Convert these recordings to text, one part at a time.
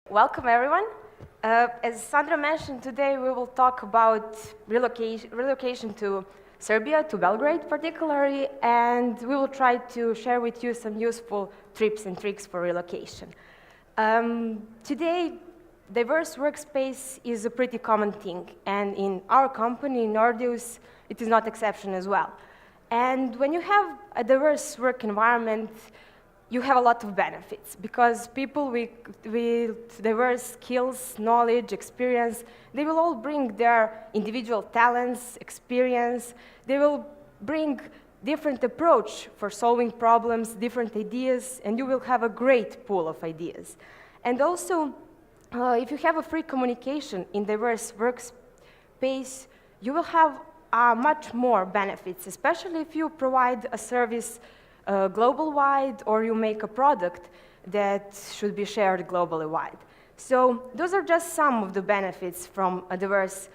Welcome, everyone. As Sandra mentioned, today we will talk about relocation to Serbia, to Belgrade particularly, and we will try to share with you some useful tips and tricks for relocation. Today, diverse workspace is a pretty common thing, and in our company, Nordeus, it is not exception as well. And when you have a diverse work environment, you have a lot of benefits because people with diverse skills, knowledge, experience, they will all bring their individual talents, experience. They will bring different approach for solving problems, different ideas, and you will have a great pool of ideas. And also, if you have a free communication in diverse workspace, you will have much more benefits, especially if you provide a service global wide, or you make a product that should be shared globally wide. So those are just some of the benefits from a diverse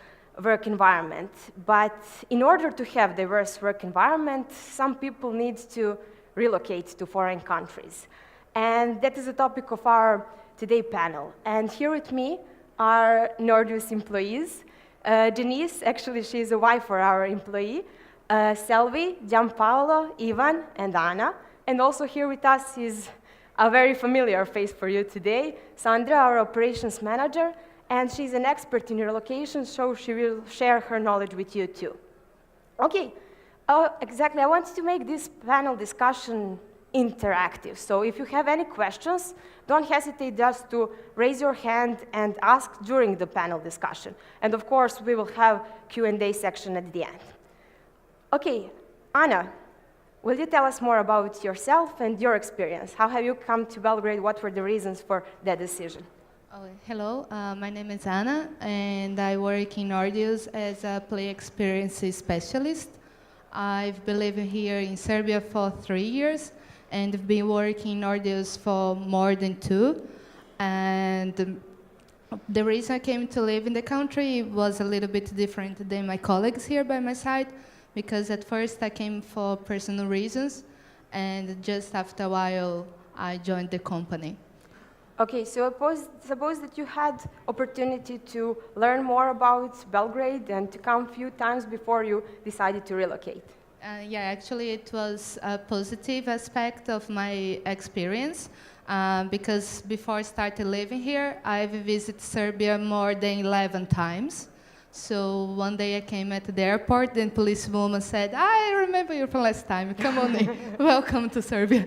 work environment. But in order to have diverse work environment, some people need to relocate to foreign countries. And that is the topic of our today panel. And here with me are Nordeus employees. Denise, actually she's a wife for our employee. Selvi, Gianpaolo, Ivan, and Anna. And also here with us is a very familiar face for you today, Sandra, our operations manager, and she's an expert in relocation, so she will share her knowledge with you too. Okay, exactly, I wanted to make this panel discussion interactive. So if you have any questions, don't hesitate just to raise your hand and ask during the panel discussion. And of course, we will have Q&A section at the end. Okay, Anna, will you tell us more about yourself and your experience? How have you come to Belgrade? What were the reasons for that decision? Hello, my name is Anna, and I work in Nordeus as a play experience specialist. I've been living here in Serbia for 3 years, and I've been working in Nordeus for more than 2. And the reason I came to live in the country was a little bit different than my colleagues here by my side, because at first I came for personal reasons, and just after a while I joined the company. Okay, so suppose that you had opportunity to learn more about Belgrade and to come a few times before you decided to relocate. Yeah, actually it was a positive aspect of my experience, because before I started living here, I've visited Serbia more than 11 times. So one day I came at the airport, and policewoman said, I remember you from last time, come on in, welcome to Serbia.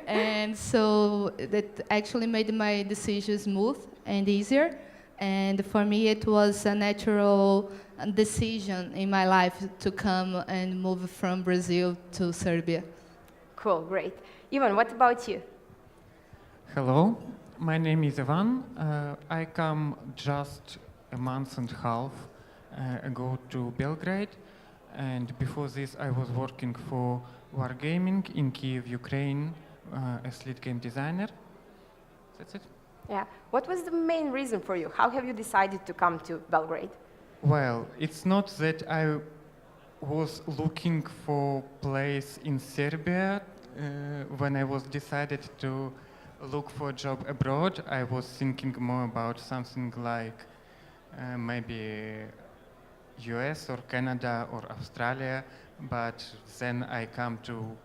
And so that actually made my decision smooth and easier. And for me, it was a natural decision in my life to come and move from Brazil to Serbia. Cool, great. Ivan, what about you? Hello, my name is Ivan. I come just a month and a half ago to Belgrade, and before this I was working for Wargaming in Kiev, Ukraine, as lead game designer. That's it. Yeah. What was the main reason for you? How have you decided to come to Belgrade? Well, it's not that I was looking for place in Serbia when I was decided to look for a job abroad. I was thinking more about something like maybe US or Canada or Australia, but then I come to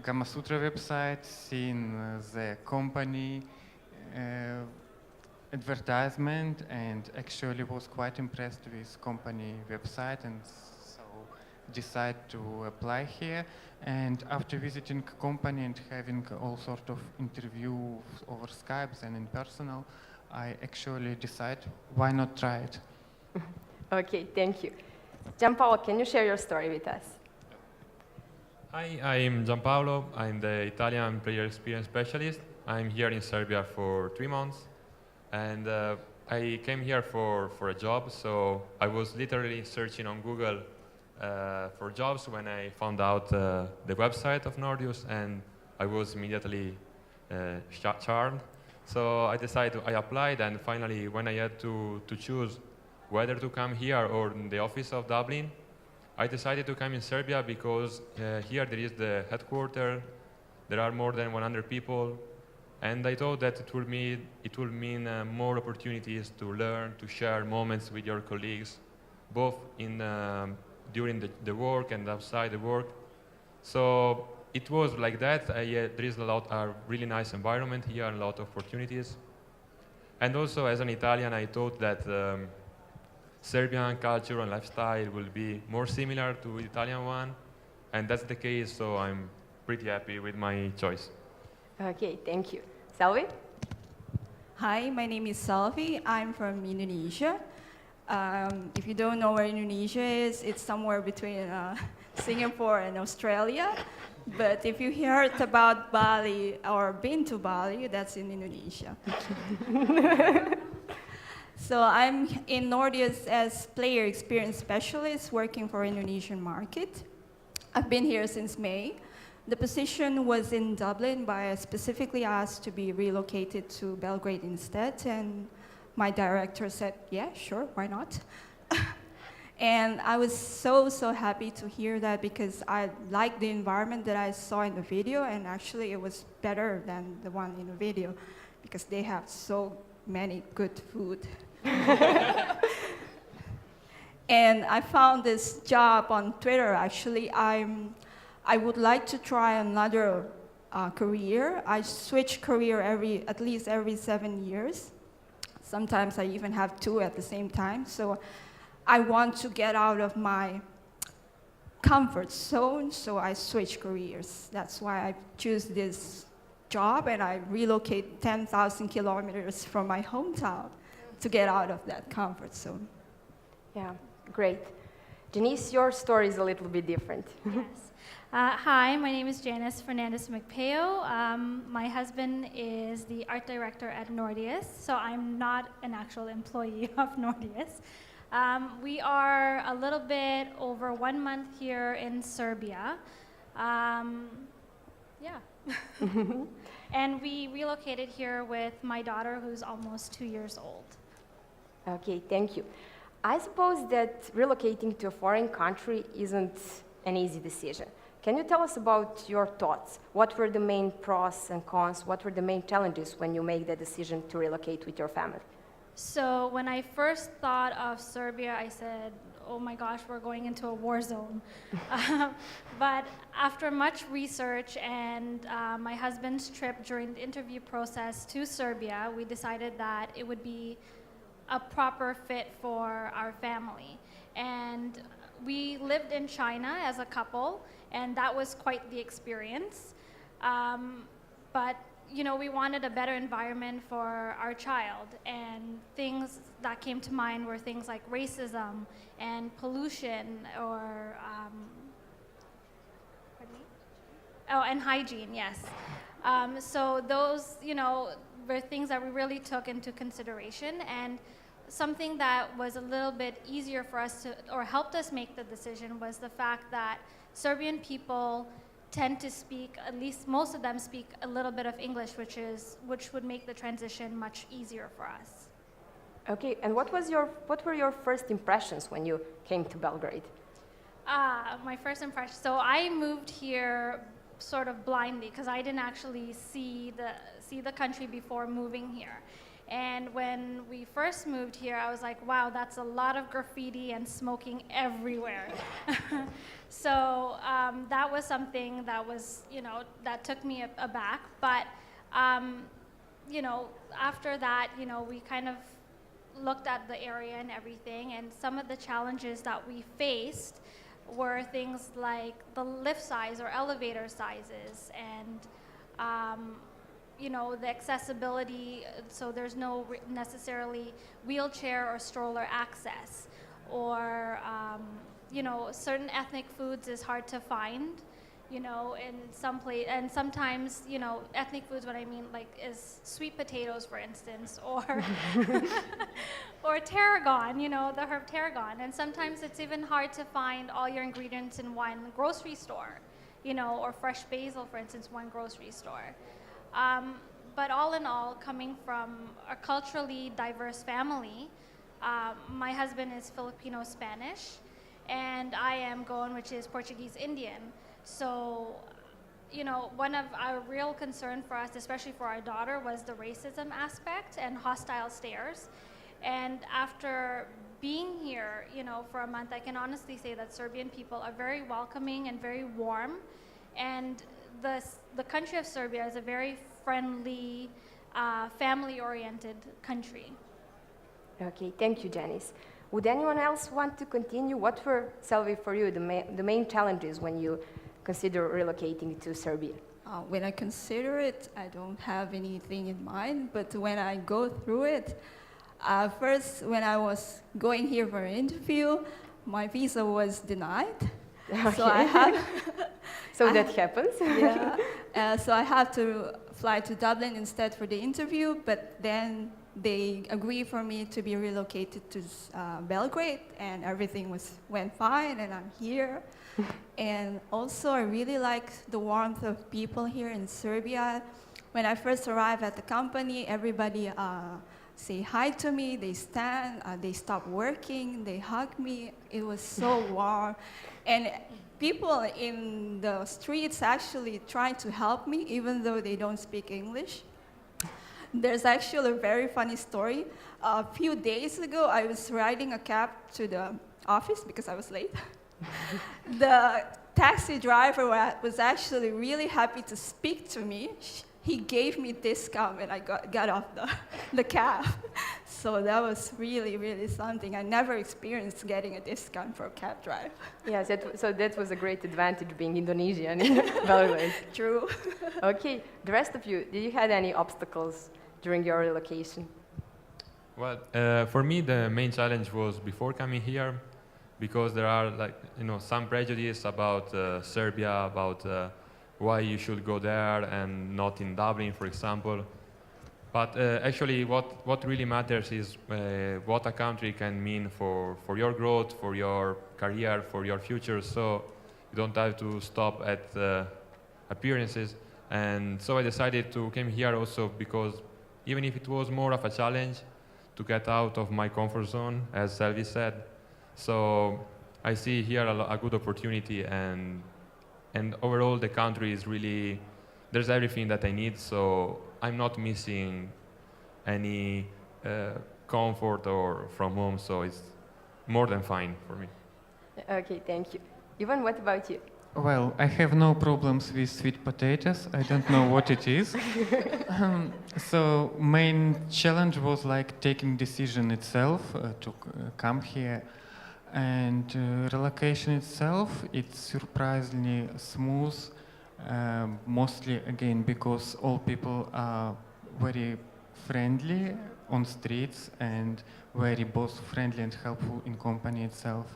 Gamasutra website, seeing the company advertisement, and actually was quite impressed with company website, and so decide to apply here. And after visiting company and having all sort of interviews over Skype and in personal, I actually decide why not try it. Okay, thank you. Gianpaolo, can you share your story with us? Hi, I'm Gianpaolo. I'm the Italian player experience specialist. I'm here in Serbia for 3 months, and I came here for a job, so I was literally searching on Google for jobs when I found out the website of Nordeus, and I was immediately charmed. So I decided, I applied, and finally when I had to choose whether to come here or in the office of Dublin, I decided to come in Serbia because here there is the headquarters, there are more than 100 people, And I thought that it will mean more opportunities to learn, to share moments with your colleagues, both during the work and outside the work. So it was like that. There is a really nice environment here, and a lot of opportunities. And also, as an Italian, I thought that Serbian culture and lifestyle will be more similar to the Italian one, and that's the case. So I'm pretty happy with my choice. Okay, thank you. Selvi? Hi, my name is Selvi. I'm from Indonesia. If you don't know where Indonesia is, it's somewhere between Singapore and Australia. But if you heard about Bali or been to Bali, that's in Indonesia. So I'm in Nordeus as player experience specialist working for Indonesian market. I've been here since May. The position was in Dublin, but I specifically asked to be relocated to Belgrade instead, and my director said, yeah, sure, why not? And I was so happy to hear that, because I liked the environment that I saw in the video, and actually it was better than the one in the video, because they have so many good food. And I found this job on Twitter, actually. I would like to try another career. I switch career at least every 7 years. Sometimes I even have 2 at the same time. So I want to get out of my comfort zone, so I switch careers. That's why I choose this job, and I relocate 10,000 kilometers from my hometown to get out of that comfort zone. Yeah, great. Janice, your story is a little bit different. Yes. Hi, my name is Janice Fernandez Magpayo. My husband is the art director at Nordeus, so I'm not an actual employee of Nordeus. We are a little bit over 1 month here in Serbia. Yeah. And we relocated here with my daughter, who's almost 2 years old. Okay, thank you. I suppose that relocating to a foreign country isn't an easy decision. Can you tell us about your thoughts? What were the main pros and cons? What were the main challenges when you make the decision to relocate with your family? So when I first thought of Serbia, I said, oh my gosh, we're going into a war zone. But after much research and my husband's trip during the interview process to Serbia, we decided that it would be a proper fit for our family. And we lived in China as a couple, and that was quite the experience. But we wanted a better environment for our child, and things that came to mind were things like racism and pollution, or and hygiene, yes. So those, were things that we really took into consideration, and something that was a little bit easier for us to, or helped us make the decision, was the fact that Serbian people tend to speak, at least most of them speak a little bit of English, which would make the transition much easier for us. Okay, and what were your first impressions when you came to Belgrade? My first impression, so I moved here sort of blindly, because I didn't actually see the country before moving here. And when we first moved here, I was like, wow, that's a lot of graffiti and smoking everywhere. So that was something that was, that took me aback. But, after that, we kind of looked at the area and everything, and some of the challenges that we faced were things like the lift size or elevator sizes, and the accessibility, so there's no necessarily wheelchair or stroller access, or certain ethnic foods is hard to find, in some place, and sometimes, ethnic foods, what I mean, like, is sweet potatoes, for instance, or or tarragon, the herb tarragon, and sometimes it's even hard to find all your ingredients in one grocery store, or fresh basil, for instance, one grocery store. But all in all, coming from a culturally diverse family, my husband is Filipino-Spanish, and I am Goan, which is Portuguese-Indian. So, one of our real concern for us, especially for our daughter, was the racism aspect and hostile stares. And after being here, for a month, I can honestly say that Serbian people are very welcoming and very warm. And the country of Serbia is a very friendly, family-oriented country. Okay, thank you, Janice. Would anyone else want to continue? What were, Selvi, for you, the main challenges when you consider relocating to Serbia? When I consider it, I don't have anything in mind, but when I go through it, first, when I was going here for an interview, my visa was denied. Okay. So I have... So that happens. Yeah. So I have to fly to Dublin instead for the interview, but then they agreed for me to be relocated to Belgrade, and everything went fine, and I'm here. And also, I really like the warmth of people here in Serbia. When I first arrived at the company, everybody say hi to me, they stand, they stop working, they hug me. It was so warm. And people in the streets actually try to help me, even though they don't speak English. There's actually a very funny story. A few days ago, I was riding a cab to the office because I was late. The taxi driver was actually really happy to speak to me. He gave me discount when I got off the cab. So that was really, really something. I never experienced getting a discount for a cab drive. Yes, so that was a great advantage being Indonesian in Belgrade. True. Okay, the rest of you, did you have any obstacles during your relocation? Well, for me, the main challenge was before coming here, because there are some prejudice about Serbia, about why you should go there and not in Dublin, for example. But actually, what really matters is what a country can mean for your growth, for your career, for your future. So you don't have to stop at appearances. And so I decided to come here also because even if it was more of a challenge to get out of my comfort zone, as Selvi said, so I see here a good opportunity, and overall the country is really, there's everything that I need, so I'm not missing any comfort or from home, so it's more than fine for me. Okay, thank you. Ivan, what about you? Well, I have no problems with sweet potatoes. I don't know what it is. So main challenge was like taking decision itself to come here. And relocation itself, it's surprisingly smooth, mostly again because all people are very friendly on streets and very both friendly and helpful in company itself.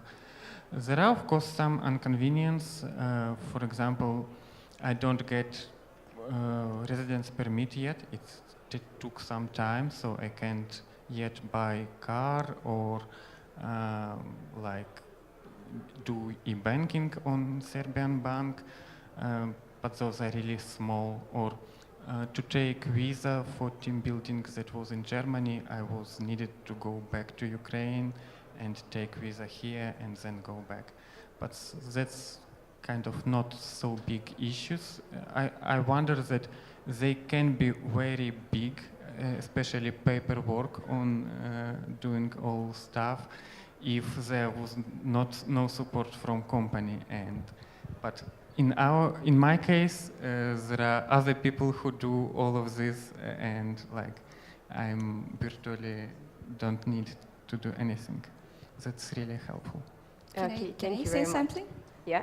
There are of course some inconvenience. For example, I don't get residence permit yet. It took some time, so I can't yet buy car or like do e-banking on Serbian bank, but those are really small. Or to take visa for team building that was in Germany, I was needed to go back to Ukraine and take visa here and then go back. But that's kind of not so big issues. I wonder that they can be very big, especially paperwork on doing all stuff, if there was no support from company. But in my case, there are other people who do all of this, and like I'm virtually don't need to do anything. That's really helpful. Okay, Can I thank you say very much. something? Yeah.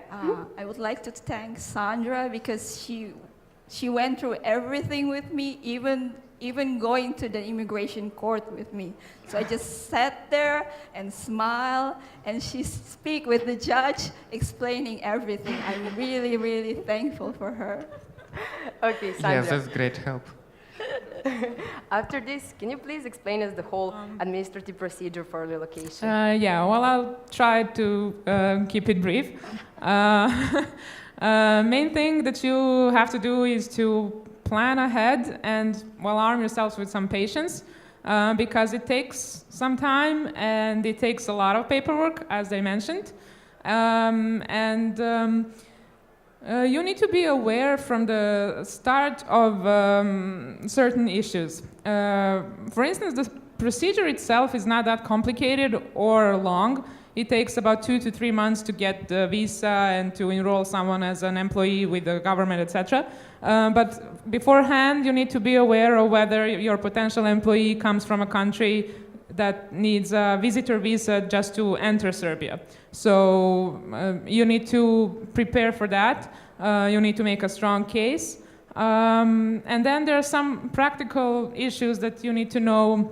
I would like to thank Sandra because she went through everything with me, even going to the immigration court with me. So I just sat there and smiled, and she speak with the judge, explaining everything. I'm really, really thankful for her. Okay, Sandra. Yes, that's great help. After this, can you please explain us the whole administrative procedure for relocation? Yeah, well, I'll try to keep it brief. Main thing that you have to do is to plan ahead and, well, arm yourselves with some patience because it takes some time and it takes a lot of paperwork, as they mentioned. You need to be aware from the start of certain issues. For instance, the procedure itself is not that complicated or long. It takes about 2 to 3 months to get the visa and to enroll someone as an employee with the government, etc. But beforehand, you need to be aware of whether your potential employee comes from a country that needs a visitor visa just to enter Serbia. So you need to prepare for that. You need to make a strong case. And then there are some practical issues that you need to know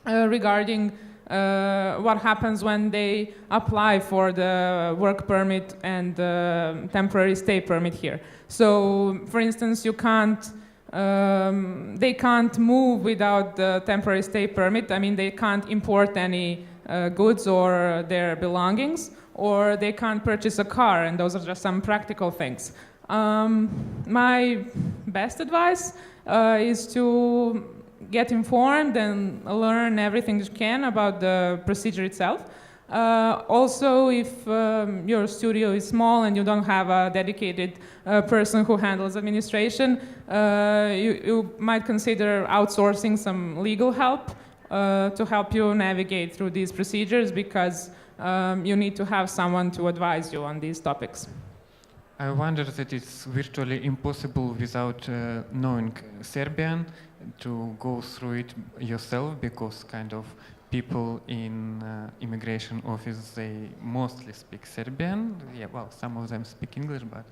regarding what happens when they apply for the work permit and the temporary stay permit here. So, for instance, they can't move without the temporary stay permit. I mean, they can't import any goods or their belongings, or they can't purchase a car, and those are just some practical things. My best advice is to get informed and learn everything you can about the procedure itself. Also, if your studio is small and you don't have a dedicated person who handles administration, you might consider outsourcing some legal help to help you navigate through these procedures, because you need to have someone to advise you on these topics. I wonder that it's virtually impossible without knowing Serbian to go through it yourself, because kind of people in immigration office, they mostly speak Serbian. Yeah, well, some of them speak English, but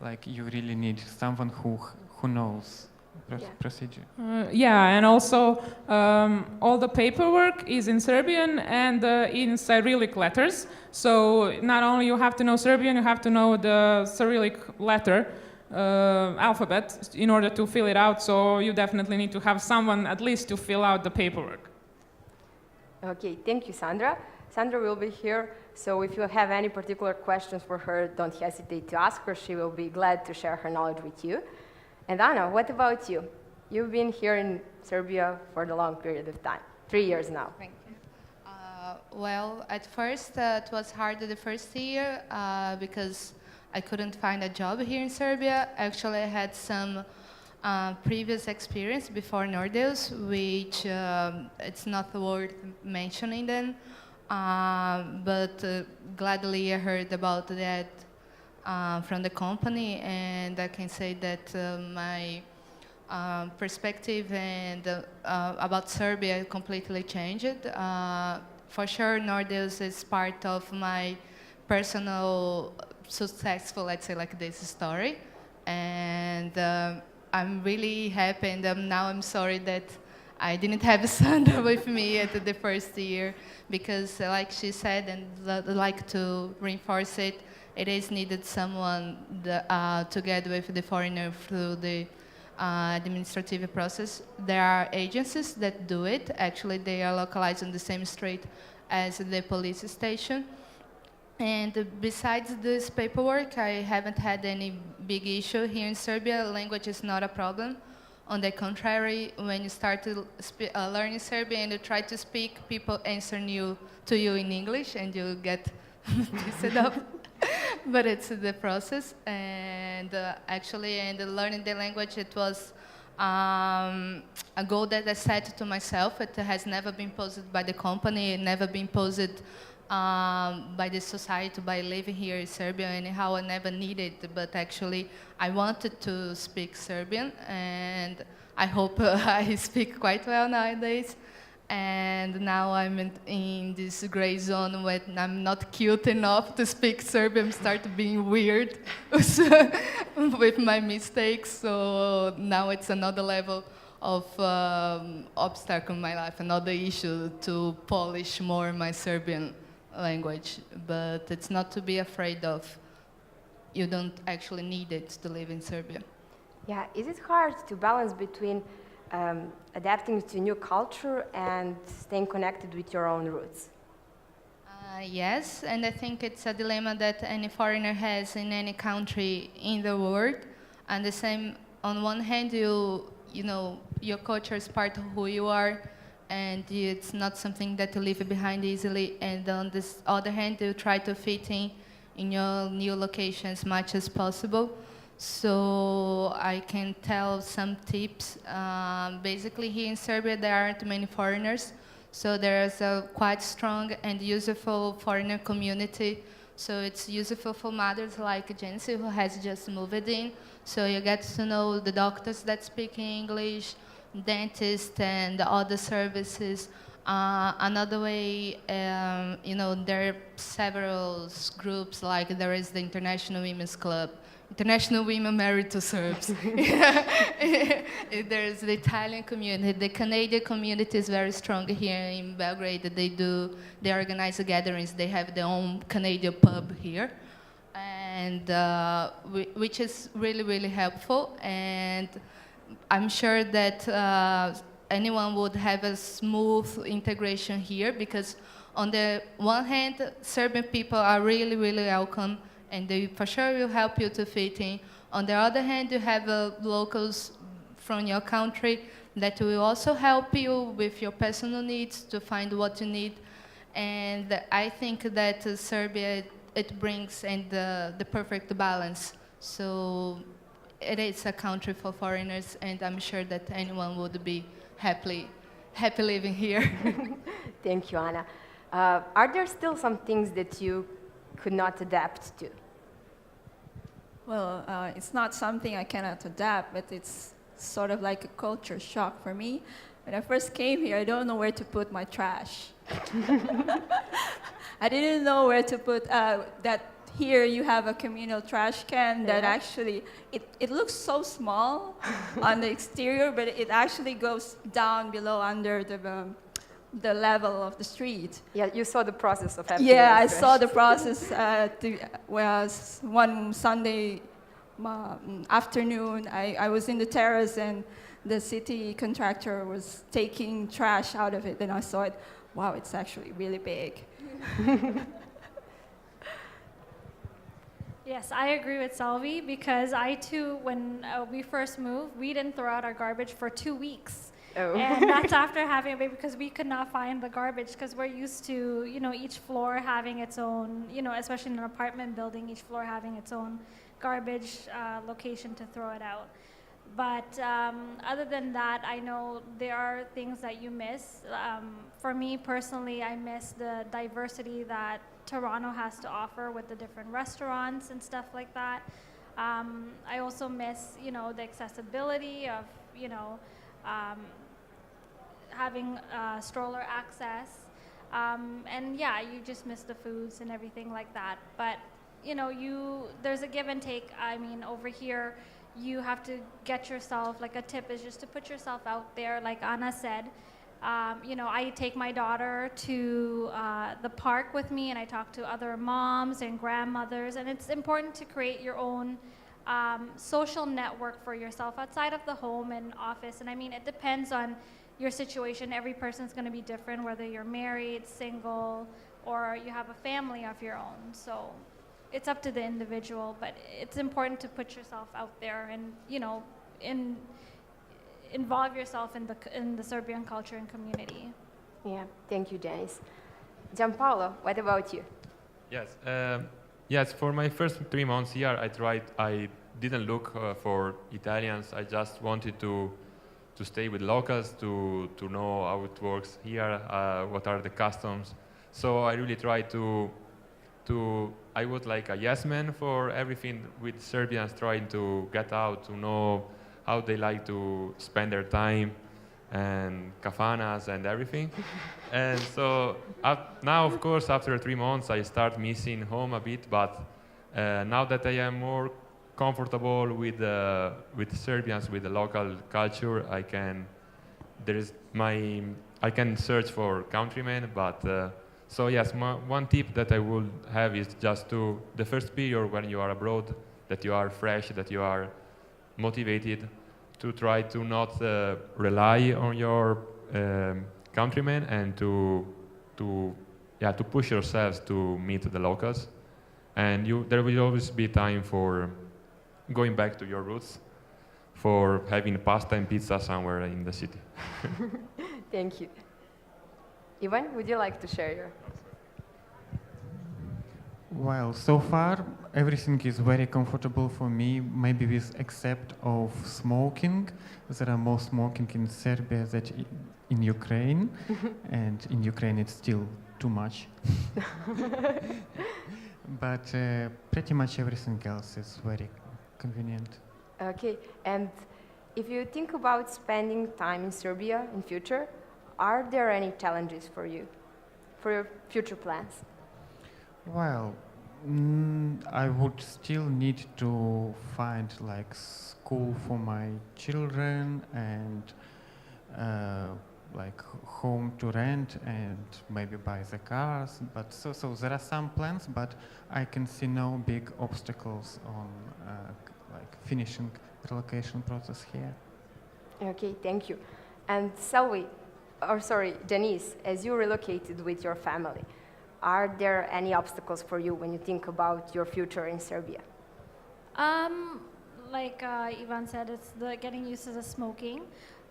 like you really need someone who knows procedure. Yeah, and also all the paperwork is in Serbian and in Cyrillic letters. So not only you have to know Serbian, you have to know the Cyrillic letter alphabet in order to fill it out. So you definitely need to have someone at least to fill out the paperwork. Okay, thank you, Sandra. Sandra will be here, so if you have any particular questions for her, don't hesitate to ask her. She will be glad to share her knowledge with you. And Anna, what about you? You've been here in Serbia for a long period of time, 3 years now. Thank you. Well, at first it was hard the first year because I couldn't find a job here in Serbia. Actually, I had some previous experience before Nordeus, which it's not worth mentioning then, but gladly I heard about that from the company, and I can say that my perspective and about Serbia completely changed. For sure, Nordeus is part of my personal successful, let's say like this, story, and I'm really happy, and now I'm sorry that I didn't have Sandra with me at the first year, because like she said, and I'd like to reinforce it, it is needed someone together with the foreigner through the administrative process. There are agencies that do it. Actually, they are localized on the same street as the police station. And besides this paperwork, I haven't had any big issue here in Serbia. Language is not a problem. On the contrary, when you start to learning Serbian and you try to speak, people answer to you in English, and you get pissed off. But it's the process, and actually, and learning the language, it was a goal that I set to myself. It has never been posed by the company, never been posed by the society, by living here in Serbia. Anyhow, I never needed, but actually, I wanted to speak Serbian, and I hope I speak quite well nowadays. And now I'm in this gray zone when I'm not cute enough to speak Serbian, start being weird with my mistakes. So now it's another level of obstacle in my life, another issue to polish more my Serbian language. But it's not to be afraid of. You don't actually need it to live in Serbia. Yeah, is it hard to balance between adapting to new culture and staying connected with your own roots? Yes, and I think it's a dilemma that any foreigner has in any country in the world. And the same, on one hand, you know, your culture is part of who you are, and it's not something that you leave behind easily. And on this other hand, you try to fit in in your new location as much as possible. So I can tell some tips. Basically, here in Serbia, there aren't many foreigners, so there's a quite strong and useful foreigner community. So it's useful for mothers like Jency, who has just moved in. So you get to know the doctors that speak English, dentists, and other services. Another way, there are several groups, like there is the International Women's Club, International Women Married to Serbs. There's the Italian community. The Canadian community is very strong here in Belgrade. They organize gatherings. They have their own Canadian pub here, and which is really, really helpful. And I'm sure that anyone would have a smooth integration here, because on the one hand, Serbian people are really, really welcome, and they for sure will help you to fit in. On the other hand, you have locals from your country that will also help you with your personal needs to find what you need. And I think that Serbia, it brings the perfect balance. So it is a country for foreigners, and I'm sure that anyone would be happy living here. Thank you, Anna. Are there still some things that you could not adapt to? Well, it's not something I cannot adapt, but it's sort of like a culture shock for me. When I first came here, I don't know where to put my trash. I didn't know where to put that. Here you have a communal trash can that actually, it looks so small on the exterior, but it actually goes down below under the level of the street. Yeah, you saw the process of having. Yeah, I saw the process. Was one Sunday afternoon, I was in the terrace and the city contractor was taking trash out of it, and I saw it. Wow, it's actually really big. Yes, I agree with Salvi, because I too, when we first moved, we didn't throw out our garbage for 2 weeks. Oh. And that's after having a baby, because we could not find the garbage, because we're used to, each floor having its own, especially in an apartment building, each floor having its own garbage location to throw it out. But other than that, I know there are things that you miss. For me personally, I miss the diversity that Toronto has to offer with the different restaurants and stuff like that. I also miss, the accessibility of, having stroller access. And yeah, you just miss the foods and everything like that. But, there's a give and take. I mean, over here, you have to get yourself, like a tip is just to put yourself out there, like Anna said. I take my daughter to the park with me, and I talk to other moms and grandmothers, and it's important to create your own social network for yourself outside of the home and office. And I mean, it depends on your situation. Every person's going to be different, whether you're married, single, or you have a family of your own. So it's up to the individual, but it's important to put yourself out there and, involve yourself in the Serbian culture and community. Yeah, thank you, Janice. Gianpaolo, what about you? Yes, yes. For my first 3 months here, I didn't look for Italians. I just wanted to stay with locals, to know how it works here, what are the customs. So I really tried I was like a yes man for everything with Serbians, trying to get out, to know how they like to spend their time, and kafanas and everything. And so now, of course, after 3 months, I start missing home a bit. But now that I am more comfortable with Serbians, with the local culture, I can search for countrymen. But so yes, one tip that I would have is just the first period when you are abroad, that you are fresh, that you are motivated, to try to not rely on your countrymen, and to push yourselves to meet the locals. And there will always be time for going back to your roots, for having pasta and pizza somewhere in the city. Thank you. Ivan, would you like to share your? Well, so far everything is very comfortable for me, maybe with except of smoking. There are more smoking in Serbia than in Ukraine, and in Ukraine it's still too much. But pretty much everything else is very convenient. Okay, and if you think about spending time in Serbia in future, are there any challenges for you, for your future plans? Well, I would still need to find like school for my children and like home to rent and maybe buy the cars. But so there are some plans, but I can see no big obstacles on like finishing relocation process here. Okay, thank you. And Selvi, or sorry, Denise, as you relocated with your family, are there any obstacles for you when you think about your future in Serbia? Like Ivan said, it's the getting used to the smoking.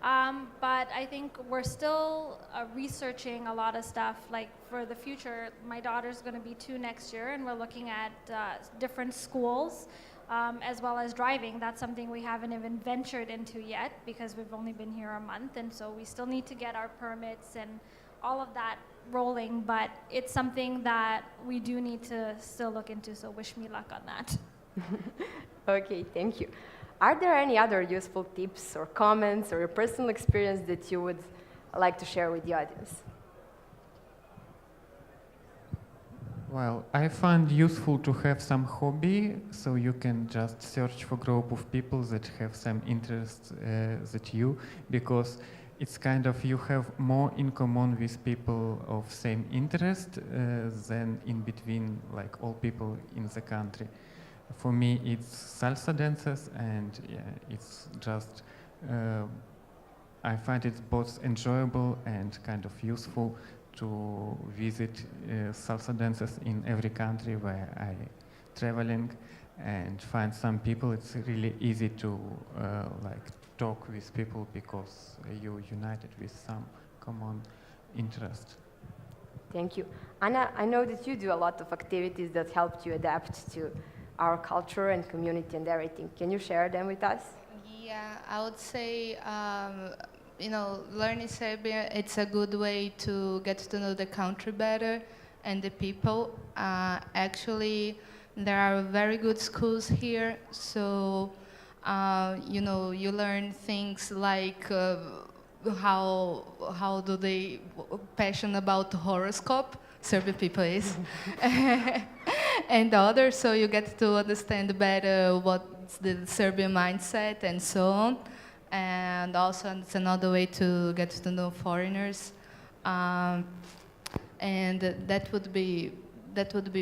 But I think we're still researching a lot of stuff. Like for the future, my daughter's going to be 2 next year, and we're looking at different schools as well as driving. That's something we haven't even ventured into yet because we've only been here a month, and so we still need to get our permits and all of that rolling. But it's something that we do need to still look into, so wish me luck on that. Okay, thank you. Are there any other useful tips or comments or your personal experience that you would like to share with the audience? Well, I find useful to have some hobby, so you can just search for group of people that have some interests that you, because it's kind of you have more in common with people of same interest than in between like all people in the country. For me, it's salsa dances, and yeah, it's just I find it both enjoyable and kind of useful to visit salsa dances in every country where I traveling and find some people. It's really easy to like talk with people because you're united with some common interest. Thank you. Anna, I know that you do a lot of activities that helped you adapt to our culture and community and everything. Can you share them with us? Yeah, I would say, learning Serbian, it's a good way to get to know the country better and the people. Actually, there are very good schools here, so, you learn things like how do they passion about horoscope, Serbian people is, and others, so you get to understand better what's the Serbian mindset and so on. And also it's another way to get to know foreigners. And that would be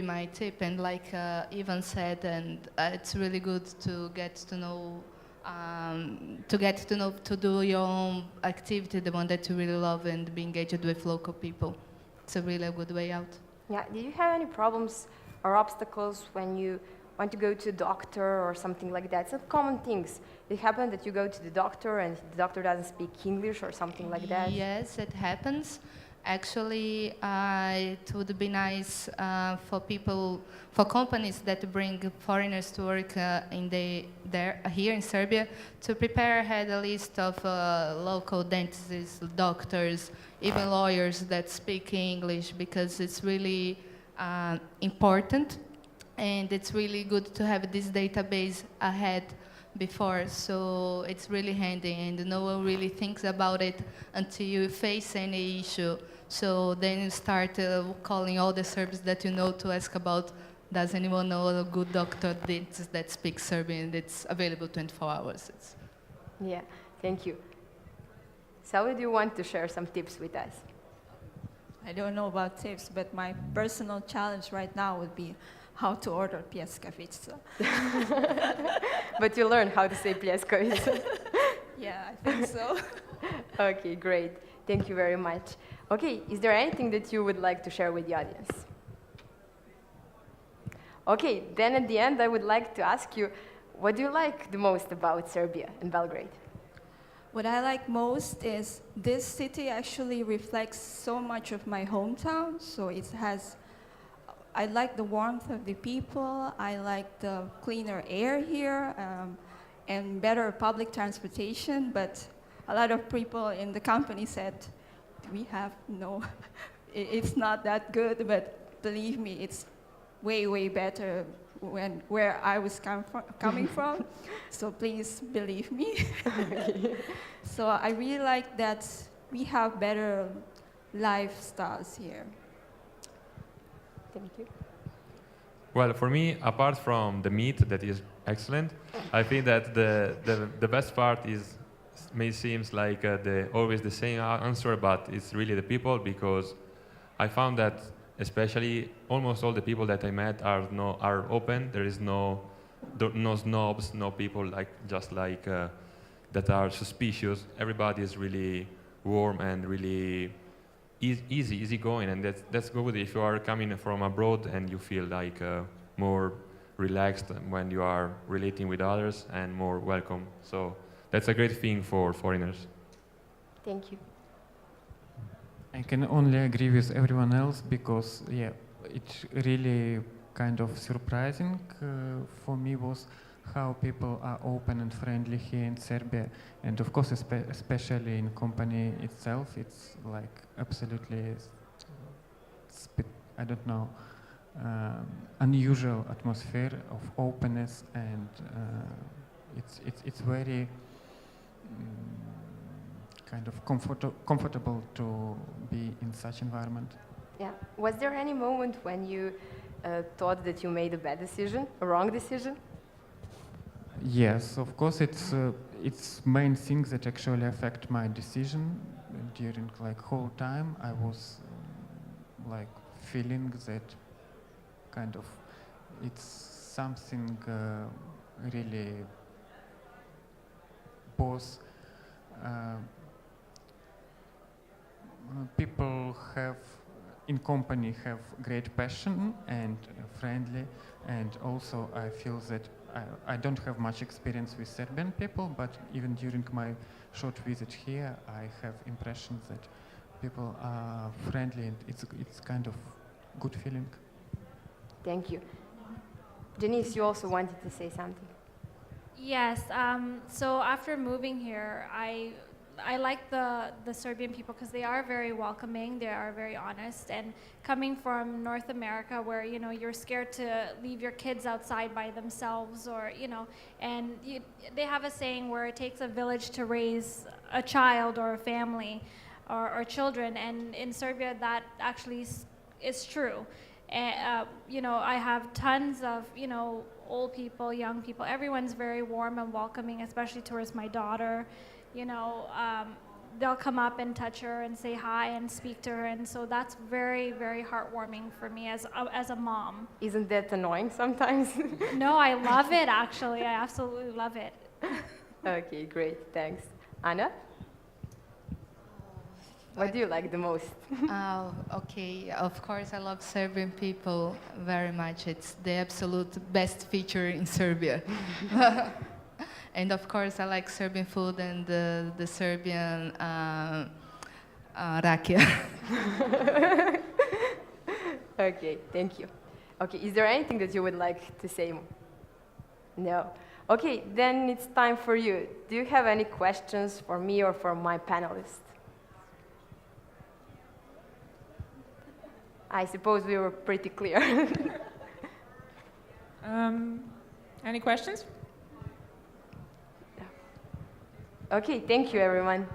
my tip. And like Ivan said, and it's really good to get to know, to do your own activity, the one that you really love, and be engaged with local people. It's a really good way out. Yeah, did you have any problems or obstacles when you want to go to a doctor or something like that? It's not common things. It happens that you go to the doctor and the doctor doesn't speak English or something like that? Yes, it happens. Actually, it would be nice for companies that bring foreigners to work here in Serbia to prepare ahead a list of local dentists, doctors, even lawyers that speak English, because it's really important, and it's really good to have this database ahead before, so it's really handy, and no one really thinks about it until you face any issue. So then you start calling all the Serbs that you know to ask about, does anyone know a good doctor dentist that speaks Serbian that's available 24 hours? Yeah, thank you. Sally, do you want to share some tips with us? I don't know about tips, but my personal challenge right now would be how to order pljeskavica. But you learned how to say pljeskavica. Yeah, I think so. Okay, great. Thank you very much. Okay, is there anything that you would like to share with the audience? Okay, then at the end I would like to ask you, what do you like the most about Serbia and Belgrade? What I like most is this city actually reflects so much of my hometown, so it has I like the warmth of the people. I like the cleaner air here and better public transportation. But a lot of people in the company said, we have no, it's not that good. But believe me, it's way, way better where I was coming from. So please believe me. So I really like that we have better lifestyles here. Thank you. Well, for me, apart from the meat that is excellent, I think that the best part may seems like always the same answer, but it's really the people, because I found that especially almost all the people that I met are open. There is no snobs, no people that are suspicious. Everybody is really warm and really easy going, and that's good if you are coming from abroad and you feel like more relaxed when you are relating with others and more welcome. So that's a great thing for foreigners. Thank you. I can only agree with everyone else because, yeah, it's really kind of surprising for me was how people are open and friendly here in Serbia, and of course, especially in company itself, it's like absolutely, I don't know, unusual atmosphere of openness, and it's very kind of comfortable to be in such environment. Yeah. Was there any moment when you thought that you made a bad decision, a wrong decision? Yes, of course. It's main things that actually affect my decision. During like whole time, I was like feeling that kind of it's something really both. People have in company have great passion and friendly, and also I feel that I don't have much experience with Serbian people, but even during my short visit here, I have impressions that people are friendly, and it's kind of good feeling. Thank you. Janice, you also wanted to say something. Yes. So after moving here, I like the Serbian people because they are very welcoming, they are very honest, and coming from North America where, you know, you're scared to leave your kids outside by themselves, or, you know, and they have a saying where it takes a village to raise a child or a family or children, and in Serbia that actually is true. And, you know, I have tons of, you know, old people, young people, everyone's very warm and welcoming, especially towards my daughter. You know, they'll come up and touch her and say hi and speak to her, and so that's very, very heartwarming for me as a mom. Isn't that annoying sometimes? No, I love it, actually. I absolutely love it. Okay, great, thanks. Anna? What do you like the most? Oh, okay. Of course, I love Serbian people very much. It's the absolute best feature in Serbia. And of course, I like Serbian food and the Serbian rakia. Okay, thank you. Okay, is there anything that you would like to say? No. Okay, then it's time for you. Do you have any questions for me or for my panelists? I suppose we were pretty clear. Any questions? Okay, thank you, everyone.